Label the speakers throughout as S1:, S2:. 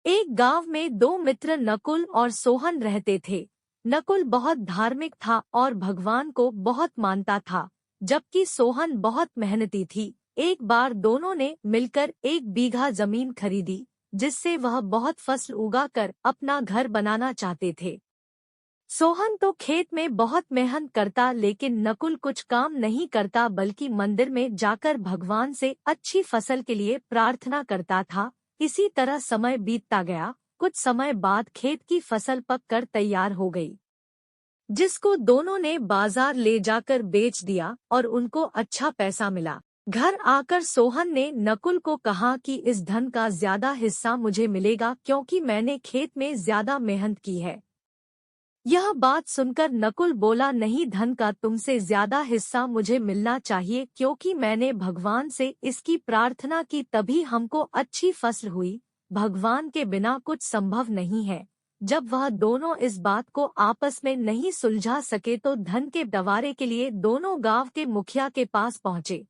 S1: एक गांव में दो मित्र नकुल और सोहन रहते थे। नकुल बहुत धार्मिक था और भगवान को बहुत मानता था, जबकि सोहन बहुत मेहनती थी। एक बार दोनों ने मिलकर 1 बीघा जमीन खरीदी, जिससे वह बहुत फसल उगाकर अपना घर बनाना चाहते थे। सोहन तो खेत में बहुत मेहनत करता, लेकिन नकुल कुछ काम नहीं करता बल्कि मंदिर में जाकर भगवान से अच्छी फसल के लिए प्रार्थना करता था। इसी तरह समय बीतता गया। कुछ समय बाद खेत की फसल पककर तैयार हो गई, जिसको दोनों ने बाजार ले जाकर बेच दिया और उनको अच्छा पैसा मिला। घर आकर सोहन ने नकुल को कहा कि इस धन का ज्यादा हिस्सा मुझे मिलेगा, क्योंकि मैंने खेत में ज्यादा मेहनत की है। यह बात सुनकर नकुल बोला, नहीं, धन का तुमसे ज्यादा हिस्सा मुझे मिलना चाहिए, क्योंकि मैंने भगवान से इसकी प्रार्थना की, तभी हमको अच्छी फसल हुई। भगवान के बिना कुछ संभव नहीं है। जब वह दोनों इस बात को आपस में नहीं सुलझा सके तो धन के बंटवारे के लिए दोनों गांव के मुखिया के पास पहुंचे।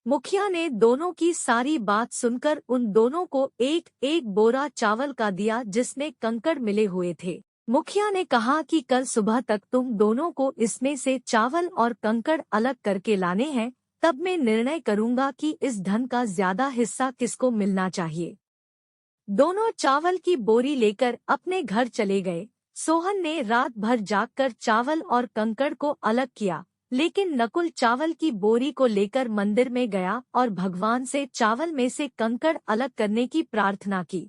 S1: मुखिया ने दोनों की सारी बात सुनकर उन दोनों को एक एक बोरा चावल का दिया, जिसमें कंकड़ मिले हुए थे। मुखिया ने कहा कि कल सुबह तक तुम दोनों को इसमें से चावल और कंकड़ अलग करके लाने हैं, तब मैं निर्णय करूंगा कि इस धन का ज्यादा हिस्सा किसको मिलना चाहिए। दोनों चावल की बोरी लेकर अपने घर चले गए। सोहन ने रात भर जागकर चावल और कंकड़ को अलग किया, लेकिन नकुल चावल की बोरी को लेकर मंदिर में गया और भगवान से चावल में से कंकड़ अलग करने की प्रार्थना की।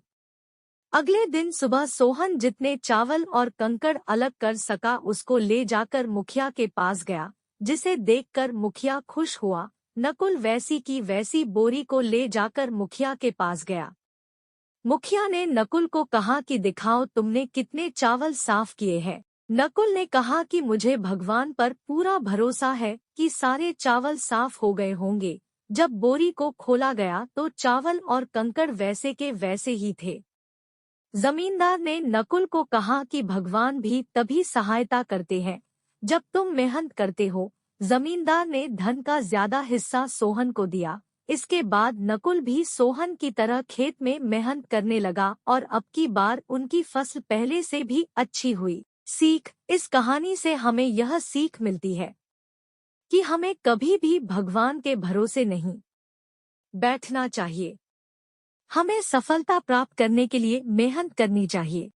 S1: अगले दिन सुबह सोहन जितने चावल और कंकड़ अलग कर सका उसको ले जाकर मुखिया के पास गया, जिसे देखकर मुखिया खुश हुआ। नकुल वैसी की वैसी बोरी को ले जाकर मुखिया के पास गया। मुखिया ने नकुल को कहा कि दिखाओ तुमने कितने चावल साफ किए हैं। नकुल ने कहा कि मुझे भगवान पर पूरा भरोसा है कि सारे चावल साफ हो गए होंगे। जब बोरी को खोला गया तो चावल और कंकड़ वैसे के वैसे ही थे। जमींदार ने नकुल को कहा कि भगवान भी तभी सहायता करते हैं जब तुम मेहनत करते हो। जमींदार ने धन का ज्यादा हिस्सा सोहन को दिया। इसके बाद नकुल भी सोहन की तरह खेत में मेहनत करने लगा और अब की बार उनकी फसल पहले से भी अच्छी हुई। सीख: इस कहानी से हमें यह सीख मिलती है कि हमें कभी भी भगवान के भरोसे नहीं बैठना चाहिए। हमें सफलता प्राप्त करने के लिए मेहनत करनी चाहिए।